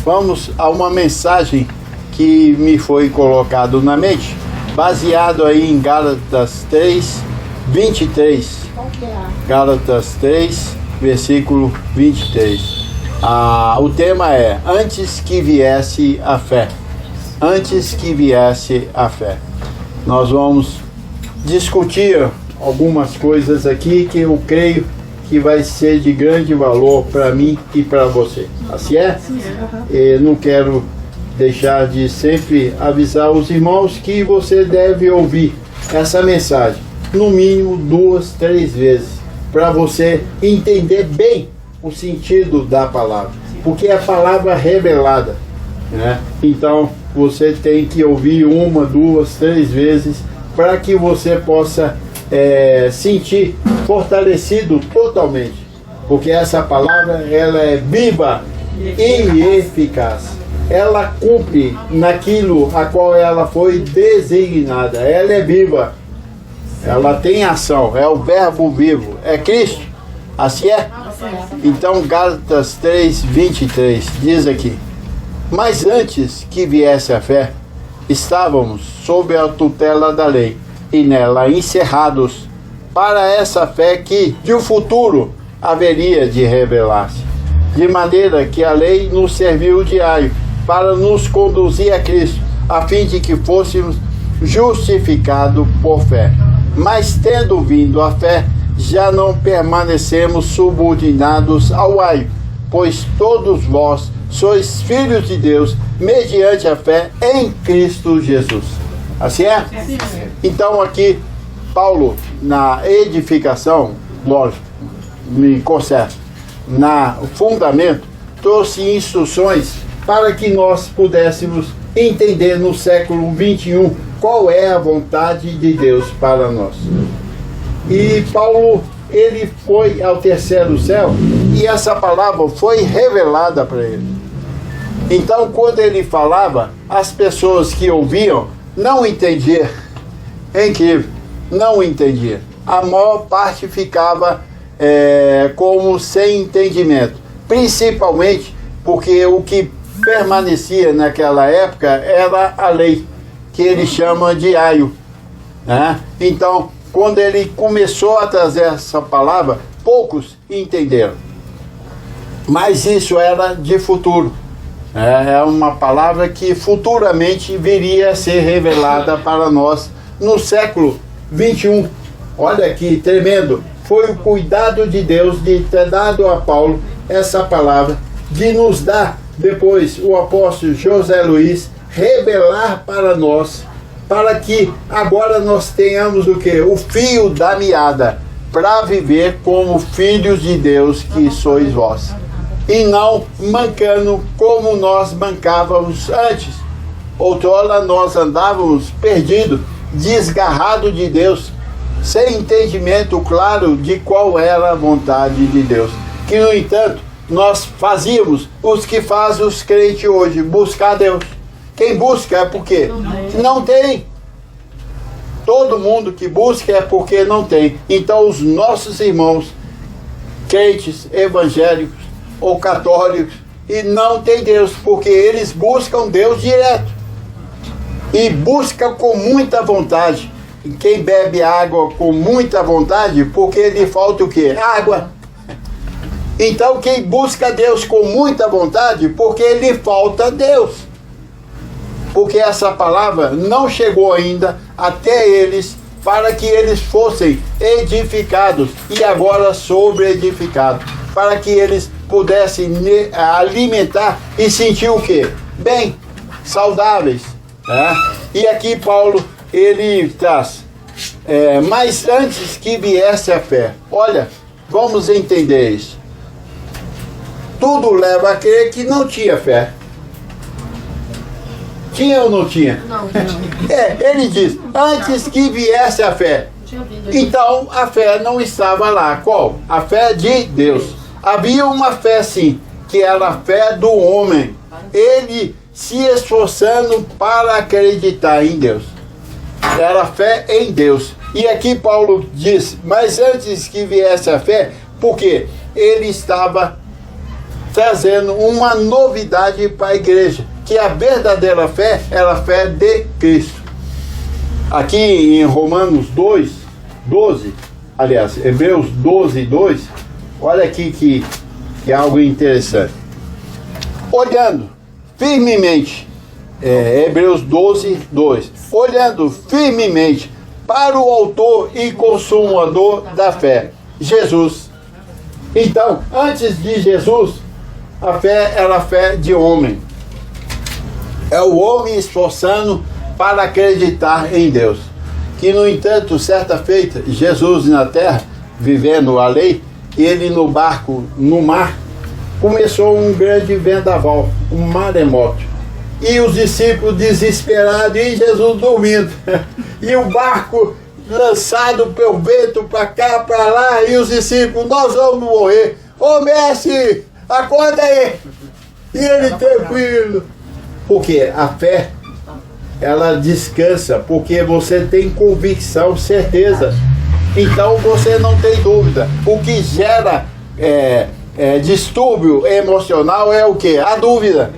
vamos a uma mensagem que me foi colocado na mente, baseado aí em Gálatas 3, 23. Gálatas 3, versículo 23. O tema é: antes que viesse a fé. Antes que viesse a fé. Nós vamos discutir algumas coisas aqui que eu creio que vai ser de grande valor para mim e para você. Assim é? Não quero deixar de sempre avisar os irmãos que você deve ouvir essa mensagem no mínimo 2, 3 vezes, para você entender bem o sentido da palavra, porque é a palavra revelada, né? Então você tem que ouvir 1, 2, 3 vezes para que você possa sentir fortalecido totalmente, porque essa palavra ela é viva e eficaz. Ela cumpre naquilo a qual ela foi designada. Ela é viva, ela tem ação, é o verbo vivo, é Cristo. Assim é? Então Gálatas 3, 23 diz aqui: mas antes que viesse a fé, estávamos sob a tutela da lei, e nela encerrados para essa fé que de um futuro haveria de revelar-se, de maneira que a lei nos serviu de aio para nos conduzir a Cristo, a fim de que fôssemos justificados por fé. Mas tendo vindo a fé, já não permanecemos subordinados ao aio, pois todos vós sois filhos de Deus, mediante a fé em Cristo Jesus. Assim é? Então aqui, Paulo, na edificação, lógico, me conserta, na fundamento, trouxe instruções para que nós pudéssemos entender no século 21 qual é a vontade de Deus para nós. E Paulo, ele foi ao terceiro céu e essa palavra foi revelada para ele. Então, quando ele falava, as pessoas que ouviam não entendiam. É incrível, não entendiam. A maior parte ficava como sem entendimento, principalmente porque o que permanecia naquela época era a lei, que ele chama de aio, né? Então, quando ele começou a trazer essa palavra, poucos entenderam. Mas isso era de futuro. É uma palavra que futuramente viria a ser revelada para nós no século 21. Olha que tremendo. Foi o cuidado de Deus de ter dado a Paulo essa palavra, de nos dar depois o apóstolo José Luiz revelar para nós, para que agora nós tenhamos o quê? O fio da meada, para viver como filhos de Deus que sois vós. E não mancando como nós mancávamos antes. Outrora nós andávamos perdidos, desgarrados de Deus, sem entendimento claro de qual era a vontade de Deus. Que, no entanto, nós fazíamos os que fazem os crentes hoje, buscar Deus. Quem busca é porque não tem. Todo mundo que busca é porque não tem. Então os nossos irmãos, crentes, evangélicos ou católicos, e não tem Deus, porque eles buscam Deus direto. E buscam com muita vontade. E quem bebe água com muita vontade, porque lhe falta o quê? Água. Então quem busca Deus com muita vontade, porque lhe falta Deus. Porque essa palavra não chegou ainda até eles, para que eles fossem edificados, e agora sobre-edificados, para que eles pudessem alimentar e sentir o quê? Bem, saudáveis. E aqui Paulo, ele traz, mas antes que viesse a fé. Olha, vamos entender isso. Tudo leva a crer que não tinha fé. Tinha ou não tinha? Não. Ele diz, antes que viesse a fé. Então a fé não estava lá. Qual? A fé de Deus. Havia uma fé sim, que era a fé do homem. Ele se esforçando para acreditar em Deus. Era a fé em Deus. E aqui Paulo diz, mas antes que viesse a fé, porque ele estava trazendo uma novidade para a igreja, que a verdadeira fé era a fé de Cristo. Aqui em Romanos 2:12, aliás, Hebreus 12:2, olha aqui que é algo interessante. Olhando firmemente, Hebreus 12:2, olhando firmemente para o autor e consumador da fé, Jesus. Então, antes de Jesus, a fé era a fé de homem. É o homem esforçando para acreditar em Deus. Que, no entanto, certa feita, Jesus na terra, vivendo a lei, ele no barco, no mar, começou um grande vendaval, um maremoto. E os discípulos desesperados, e Jesus dormindo. E o barco lançado pelo vento para cá, para lá, e os discípulos, nós vamos morrer. Ô mestre, acorda aí! E ele tranquilo. Porque a fé, ela descansa, porque você tem convicção, certeza. Então você não tem dúvida. O que gera distúrbio emocional é o que? A dúvida.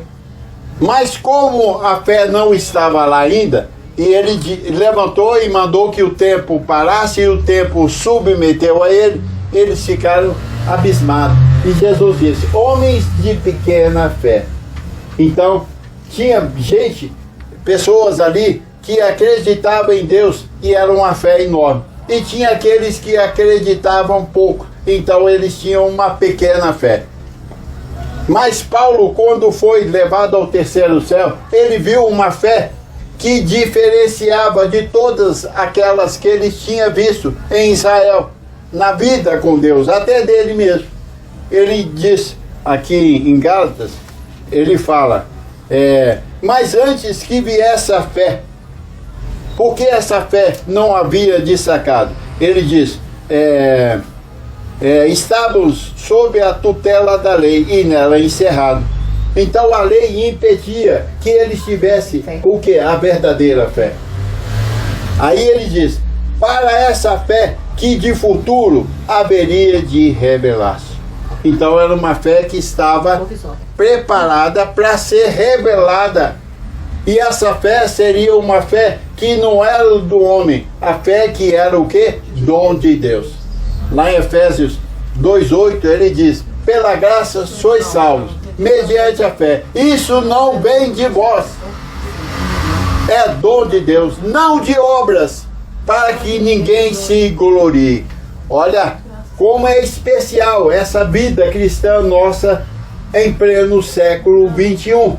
Mas como a fé não estava lá ainda, e ele levantou e mandou que o tempo parasse, e o tempo submeteu a ele, eles ficaram abismados. E Jesus disse, homens de pequena fé. Então, tinha gente, pessoas ali, que acreditavam em Deus, e era uma fé enorme. E tinha aqueles que acreditavam pouco, então eles tinham uma pequena fé. Mas Paulo, quando foi levado ao terceiro céu, ele viu uma fé que diferenciava de todas aquelas que ele tinha visto em Israel, na vida com Deus, até dele mesmo. Ele diz aqui em Gálatas, ele fala, mas antes que viesse a fé, porque essa fé não havia destacado, ele diz, estávamos sob a tutela da lei e nela encerrado. Então a lei impedia que eles tivessem o que? A verdadeira fé. Aí ele diz, para essa fé que de futuro haveria de revelar-se. Então era uma fé que estava preparada para ser revelada. E essa fé seria uma fé que não era do homem, a fé que era o que? Dom de Deus. Lá em Efésios 2:8 ele diz, pela graça sois salvos, mediante a fé. Isso não vem de vós, é dom de Deus, não de obras, para que ninguém se glorie. Olha como é especial essa vida cristã nossa em pleno século 21.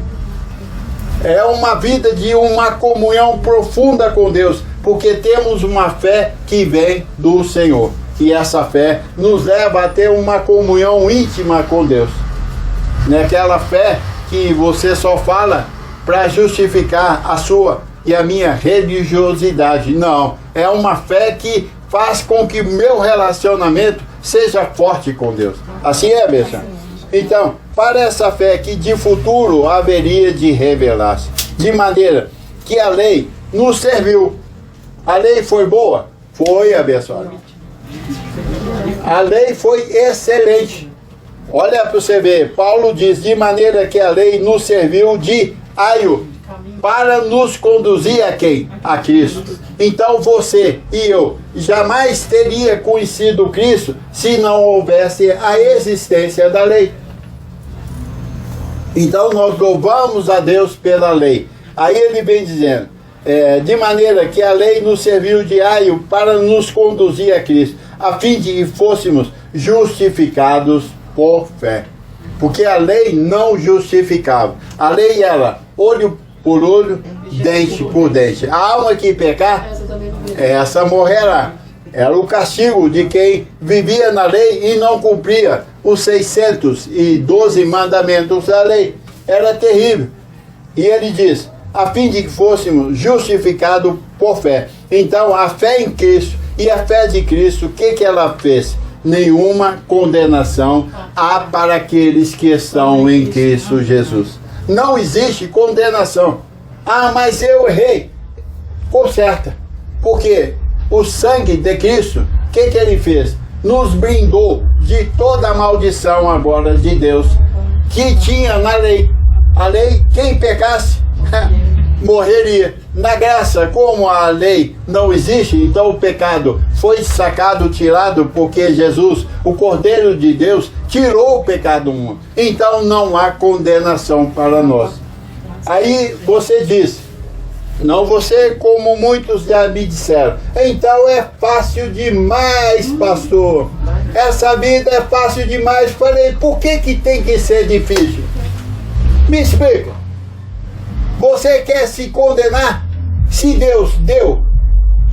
É uma vida de uma comunhão profunda com Deus, porque temos uma fé que vem do Senhor. E essa fé nos leva a ter uma comunhão íntima com Deus. Não é aquela fé que você só fala para justificar a sua e a minha religiosidade. Não, é uma fé que faz com que o meu relacionamento seja forte com Deus. Assim é, Bessa? Então, para essa fé que de futuro haveria de revelar-se, de maneira que a lei nos serviu. A lei foi boa? Foi, abençoada. A lei foi excelente. Olha para você ver, Paulo diz, de maneira que a lei nos serviu de aio, para nos conduzir a quem? A Cristo. Então você e eu jamais teria conhecido Cristo se não houvesse a existência da lei. Então nós louvamos a Deus pela lei. Aí ele vem dizendo, de maneira que a lei nos serviu de aio para nos conduzir a Cristo, a fim de que fôssemos justificados por fé. Porque a lei não justificava. A lei era olho por olho, dente por dente. A alma que pecar, essa morrerá. Era o castigo de quem vivia na lei e não cumpria os 612 mandamentos da lei. Era terrível. E ele diz, a fim de que fôssemos justificados por fé. Então a fé em Cristo e a fé de Cristo, o que ela fez? Nenhuma condenação há para aqueles que estão em Cristo Jesus. Não existe condenação. Ah, mas eu errei. Conserta. Porque o sangue de Cristo, o que ele fez? Nos brindou de toda a maldição agora de Deus. que tinha na lei. A lei, quem pecasse, morreria. Na graça, como a lei não existe, então o pecado foi sacado, tirado, porque Jesus, o Cordeiro de Deus, tirou o pecado do mundo. Então não há condenação para nós. Aí você diz, não você como muitos já me disseram, então é fácil demais, pastor. Essa vida é fácil demais. Falei, por que tem que ser difícil? Me explica. Você quer se condenar? Se Deus deu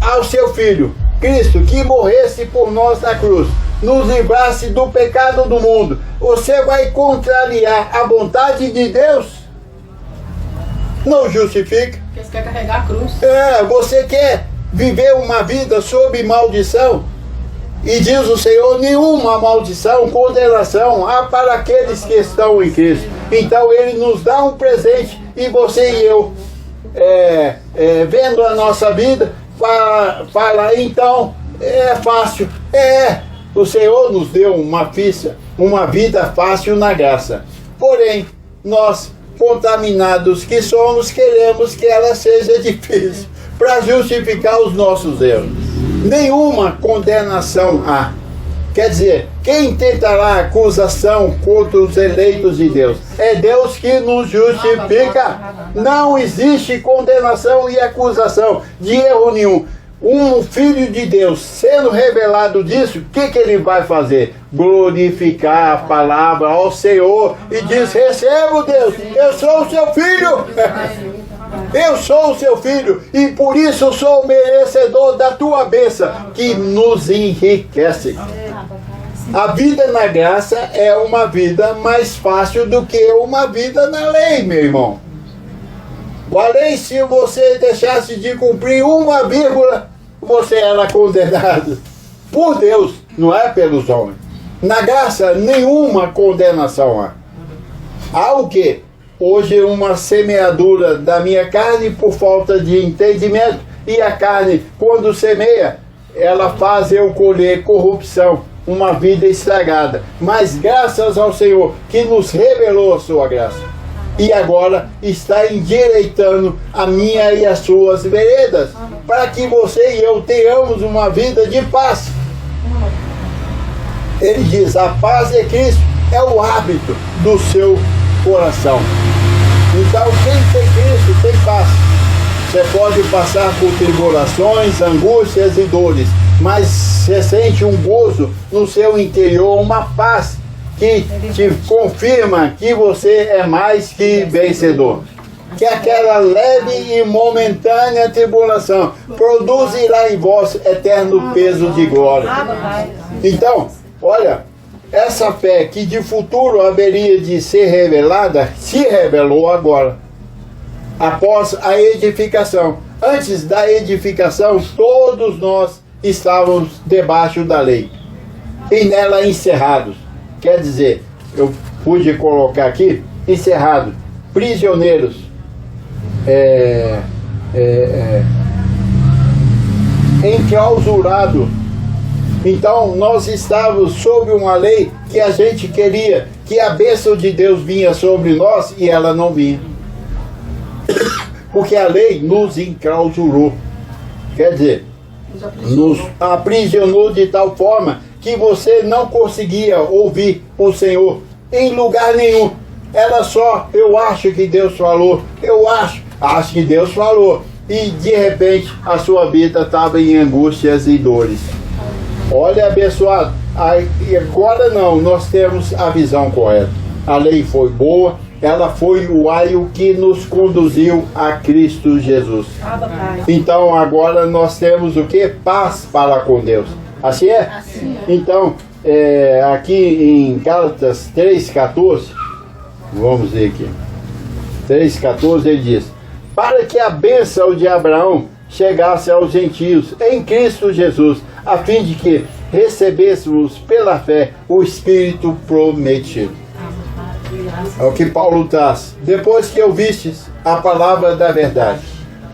ao seu Filho, Cristo, que morresse por nós na cruz, nos livrasse do pecado do mundo, você vai contrariar a vontade de Deus? Não justifica. Porque você quer carregar a cruz. Você quer viver uma vida sob maldição? E diz o Senhor, nenhuma maldição, condenação há para aqueles que estão em Cristo. Então Ele nos dá um presente e você e eu, vendo a nossa vida, fala, então, é fácil. O Senhor nos deu uma vida fácil na graça. Porém, nós, contaminados que somos, queremos que ela seja difícil para justificar os nossos erros. Nenhuma condenação há. Quer dizer, quem tentará acusação contra os eleitos de Deus? É Deus que nos justifica. Não existe condenação e acusação de erro nenhum. Um filho de Deus sendo revelado disso, o que ele vai fazer? Glorificar a palavra ao Senhor e diz, recebo Deus, eu sou o seu filho. Eu sou o seu filho e por isso sou merecedor da tua bênção que nos enriquece. A vida na graça é uma vida mais fácil do que uma vida na lei, meu irmão. A lei, se você deixasse de cumprir uma vírgula, você era condenado por Deus, não é pelos homens. Na graça, nenhuma condenação há. Há o quê? Hoje uma semeadura da minha carne por falta de entendimento, e a carne, quando semeia, ela faz eu colher corrupção, uma vida estragada. Mas graças ao Senhor que nos revelou a sua graça, e agora está endireitando a minha e as suas veredas, para que você e eu tenhamos uma vida de paz. Ele diz, a paz de Cristo é o hábito do seu coração. Então quem tem Cristo tem paz. Você pode passar por tribulações, angústias e dores, mas você sente um gozo no seu interior, uma paz que te confirma que você é mais que vencedor. Que aquela leve e momentânea tribulação produzirá em vós eterno peso de glória. Então, olha, essa fé que de futuro haveria de ser revelada, se revelou agora, após a edificação. Antes da edificação, todos nós estávamos debaixo da lei, e nela encerrados. Quer dizer, eu pude colocar aqui, encerrados, prisioneiros, enclausurados. Então nós estávamos sob uma lei que a gente queria que a bênção de Deus vinha sobre nós e ela não vinha. Porque a lei nos enclausurou. Quer dizer, nos aprisionou de tal forma que você não conseguia ouvir o Senhor em lugar nenhum. Era só, eu acho que Deus falou, eu acho que Deus falou. E de repente a sua vida estava em angústias e dores. Olha, abençoado, agora não, nós temos a visão correta. A lei foi boa, ela foi o aio que nos conduziu a Cristo Jesus. Então agora nós temos o que? Paz para com Deus. Assim é? Assim é. Então, aqui em Gálatas 3,14, vamos ver aqui, 3,14 ele diz, para que a bênção de Abraão chegasse aos gentios em Cristo Jesus, a fim de que recebêssemos pela fé o Espírito prometido. É o que Paulo traz. Depois que ouvistes a palavra da verdade,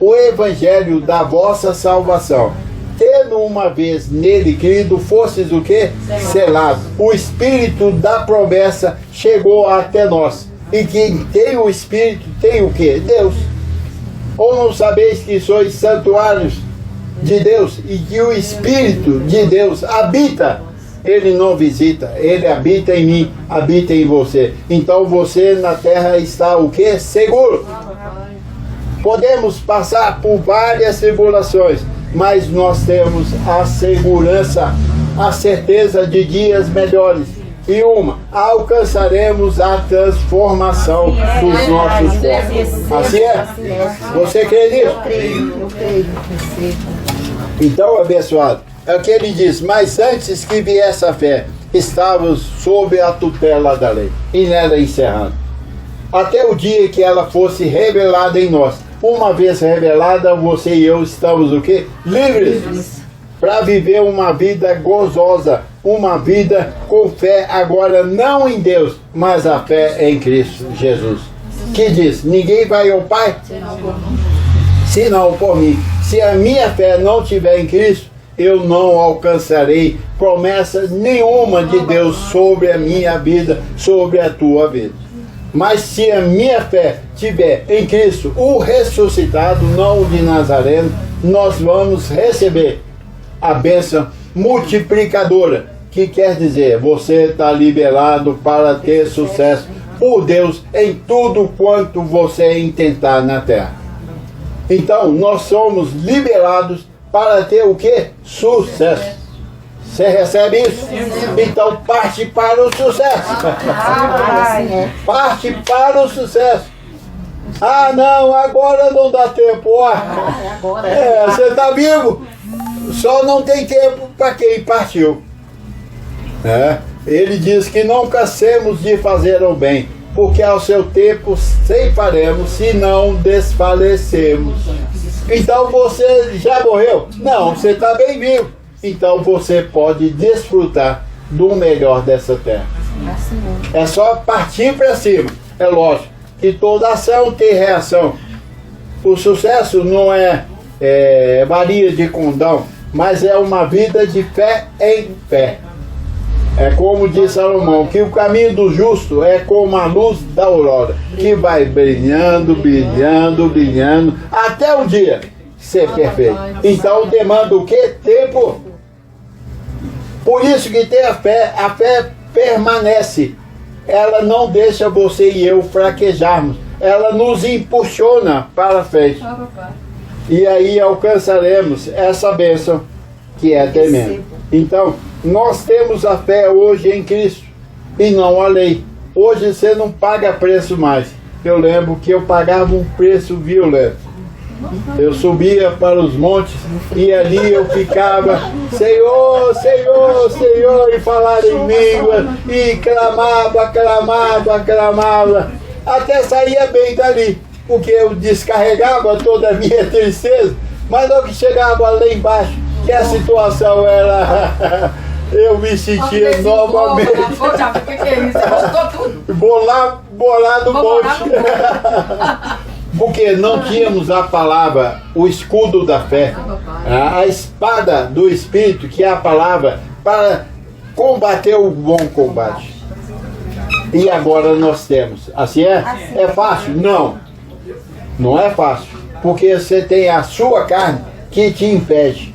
o evangelho da vossa salvação, tendo uma vez nele crido, fostes o quê? Selado. O Espírito da promessa chegou até nós. E quem tem o Espírito tem o quê? Deus. Ou não sabeis que sois santuários de Deus e que o Espírito de Deus habita? Ele não visita, ele habita em mim, habita em você. Então você na terra está o quê? Seguro. Podemos passar por várias tribulações, mas nós temos a segurança, a certeza de dias melhores. E alcançaremos a transformação dos nossos corpos. Assim é? Você crê nisso? Eu creio. Então, abençoado, é o que ele diz: mas antes que viesse a fé, estávamos sob a tutela da lei, e nela encerrando, até o dia que ela fosse revelada em nós. Uma vez revelada, você e eu estamos o quê? Livres. Para viver uma vida gozosa, uma vida com fé, agora não em Deus, mas a fé em Cristo Jesus. Que diz: ninguém vai ao Pai senão por mim. Se a minha fé não estiver em Cristo, eu não alcançarei promessa nenhuma de Deus sobre a minha vida, sobre a tua vida. Mas se a minha fé estiver em Cristo, o ressuscitado, não o de Nazareno, nós vamos receber a bênção multiplicadora, que quer dizer, você está liberado para ter sucesso por Deus em tudo quanto você intentar na terra. Então, nós somos liberados para ter o quê? Sucesso. Você recebe isso? Então, parte para o sucesso. Parte para o sucesso. Ah, não, agora não dá tempo. Você está vivo. Só não tem tempo para quem partiu. Ele diz que não cansemos de fazer o bem, porque ao seu tempo ceifaremos, se não desfalecemos. Então você já morreu? Não, você está bem vivo. Então você pode desfrutar do melhor dessa terra. É só partir para cima. É lógico que toda ação tem reação. O sucesso não é varia de condão, mas é uma vida de fé em fé. É como diz Salomão, que o caminho do justo é como a luz da aurora, que vai brilhando, brilhando, brilhando, até o dia ser perfeito. Então demanda o quê? Tempo. Por isso que tem a fé permanece. Ela não deixa você e eu fraquejarmos. Ela nos impulsiona para frente. E aí alcançaremos essa bênção que é tremenda. Então, nós temos a fé hoje em Cristo e não a lei. Hoje você não paga preço mais. Eu lembro que eu pagava um preço violento. Eu subia para os montes e ali eu ficava: Senhor, Senhor, Senhor, e falava em língua, e clamava, até saía bem dali, porque eu descarregava toda a minha tristeza. Mas logo que chegava lá embaixo, que a situação era eu me sentia novamente bolado monte. Porque não tínhamos a palavra, o escudo da fé, a espada do Espírito, que é a palavra, para combater o bom combate. E agora nós temos. Assim é? É fácil? Não. Não é fácil. Porque você tem a sua carne que te impede.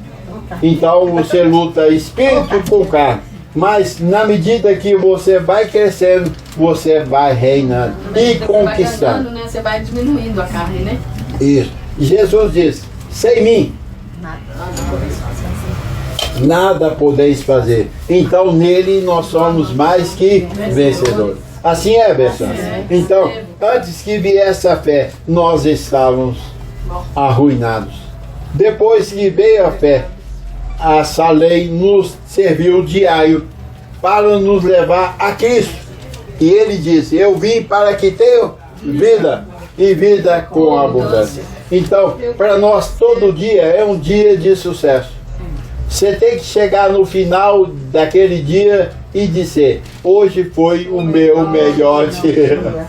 Então você luta espírito com carne. Mas na medida que você vai crescendo, você vai reinando e conquistando. Né? Você vai diminuindo a carne, né? Isso. Jesus diz: sem mim nada podeis fazer. Então nele nós somos mais que vencedores. Assim é, Bessão. Então, antes que viesse a fé, nós estávamos arruinados. Depois que veio a fé, essa lei nos serviu de aio para nos levar a Cristo. E ele disse: eu vim para que tenham vida, e vida com abundância. Então, para nós todo dia é um dia de sucesso. Você tem que chegar no final daquele dia e dizer: hoje foi o meu melhor dia.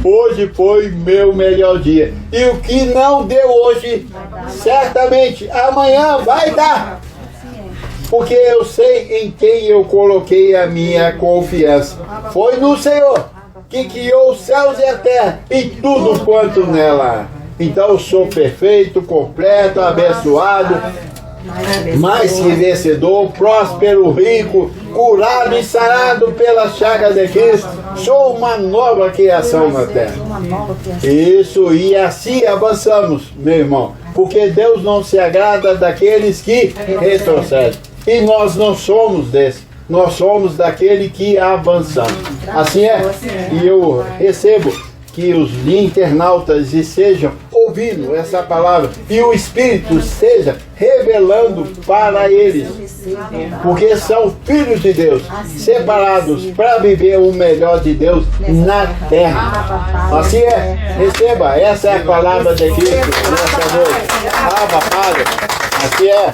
Hoje foi meu melhor dia. E o que não deu hoje, certamente amanhã vai dar. Porque eu sei em quem eu coloquei a minha confiança. Foi no Senhor que criou os céus e a terra e tudo quanto nela há. Então eu sou perfeito, completo, abençoado, mais que vencedor, próspero, rico, curado e sarado pela chaga de Cristo. Sou uma nova criação na terra. Isso, e assim avançamos, meu irmão. Porque Deus não se agrada daqueles que retrocedem. E nós não somos desses. Nós somos daquele que avançamos. Assim é. E eu recebo que os internautas estejam ouvindo essa palavra e o Espírito esteja revelando para eles, porque são filhos de Deus, separados para viver o melhor de Deus na terra. Assim é, receba, essa é a palavra de Cristo nessa noite. Padre, assim é.